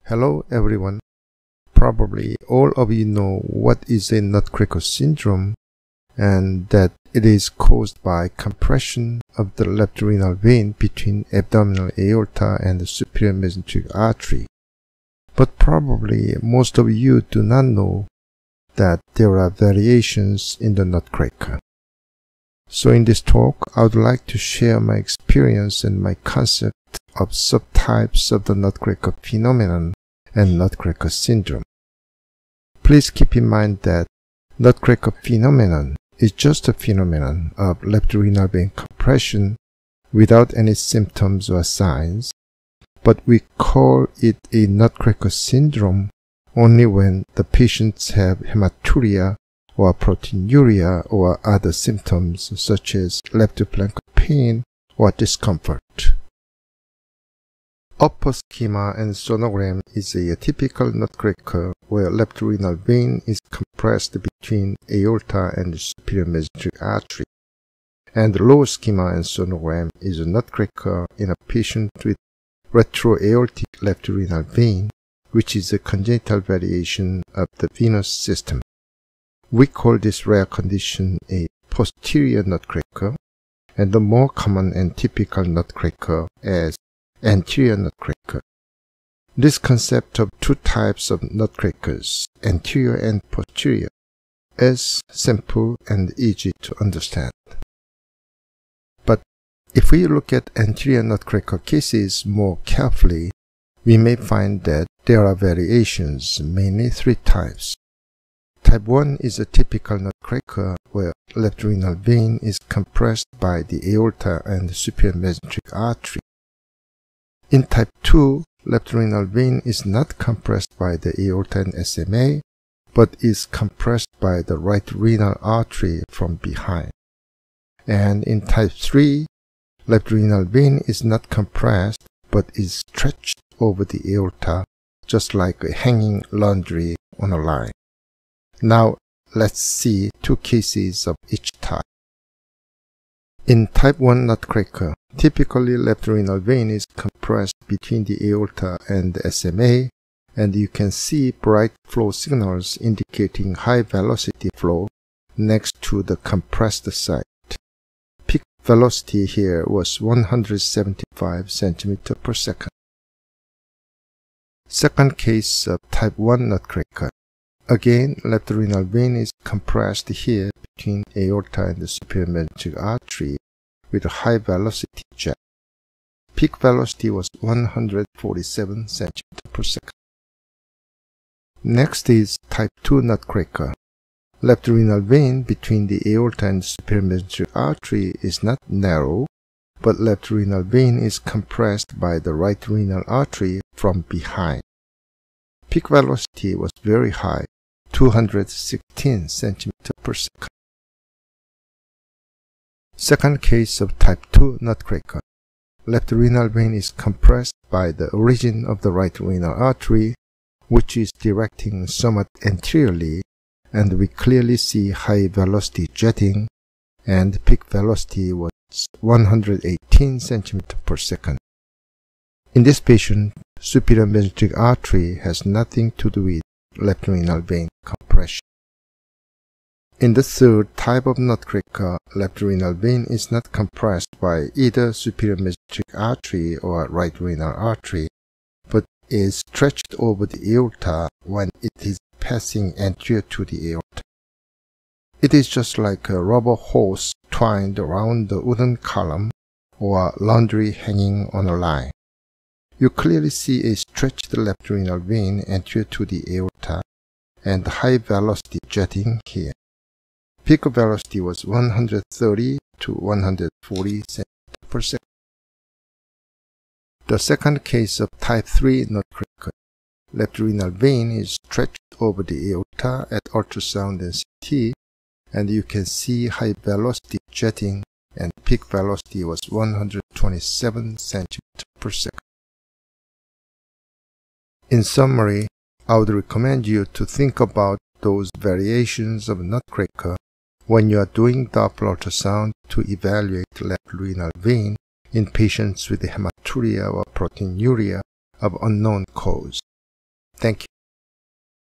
Hello everyone. Probably all of you know what is a Nutcracker syndrome and that it is caused by compression of the left renal vein between abdominal aorta and the superior mesenteric artery. But probably most of you do not know that there are variations in the Nutcracker. So in this talk, I would like to share my experience and my concept of subtypes of the Nutcracker phenomenon and Nutcracker syndrome. Please keep in mind that Nutcracker phenomenon is just a phenomenon of left renal vein compression without any symptoms or signs, but we call it a Nutcracker syndrome only when the patients have hematuria or proteinuria or other symptoms such as left flank pain or discomfort. Upper schema and sonogram is a typical Nutcracker where left renal vein is compressed between aorta and the superior mesenteric artery. And the lower schema and sonogram is a Nutcracker in a patient with retroaortic left renal vein, which is a congenital variation of the venous system. We call this rare condition a posterior Nutcracker, and the more common and typical Nutcracker as anterior Nutcracker. This concept of two types of Nutcrackers, anterior and posterior, is simple and easy to understand. But if we look at anterior Nutcracker cases more carefully, we may find that there are variations, mainly three types. Type 1 is a typical Nutcracker where left renal vein is compressed by the aorta and the superior mesenteric artery. In type 2, left renal vein is not compressed by the aorta and SMA, but is compressed by the right renal artery from behind. And in type 3, left renal vein is not compressed, but is stretched over the aorta, just like a hanging laundry on a line. Now, let's see two cases of each type. In type 1 Nutcracker, typically left renal vein is compressed between the aorta and the SMA, and you can see bright flow signals indicating high velocity flow next to the compressed site. Peak velocity here was 175 cm per second. Second case of type 1 Nutcracker. Again, left renal vein is compressed here between aorta and the superior mesenteric artery with a high velocity jet. Peak velocity was 147 cm per second. Next is type 2 Nutcracker. Left renal vein between the aorta and the superior mesenteric artery is not narrow, but left renal vein is compressed by the right renal artery from behind. Peak velocity was very high, 216 cm per second. Second case of type 2 Nutcracker. Left renal vein is compressed by the origin of the right renal artery, which is directing somewhat anteriorly, and we clearly see high velocity jetting, and peak velocity was 118 cm per second. In this patient, superior mesenteric artery has nothing to do with left renal vein compression. In the third type of Nutcracker, left renal vein is not compressed by either superior mesenteric artery or right renal artery, but is stretched over the aorta when it is passing anterior to the aorta. It is just like a rubber hose twined around the wooden column or laundry hanging on a line. You clearly see a stretched left renal vein anterior to the aorta and high velocity jetting here. Peak velocity was 130 to 140 cm per second. The second case of type 3 Nutcracker. Left renal vein is stretched over the aorta at ultrasound and CT, and you can see high velocity jetting, and peak velocity was 127 cm per second. In summary, I would recommend you to think about those variations of Nutcracker when you are doing Doppler ultrasound to evaluate left renal vein in patients with hematuria or proteinuria of unknown cause. Thank you.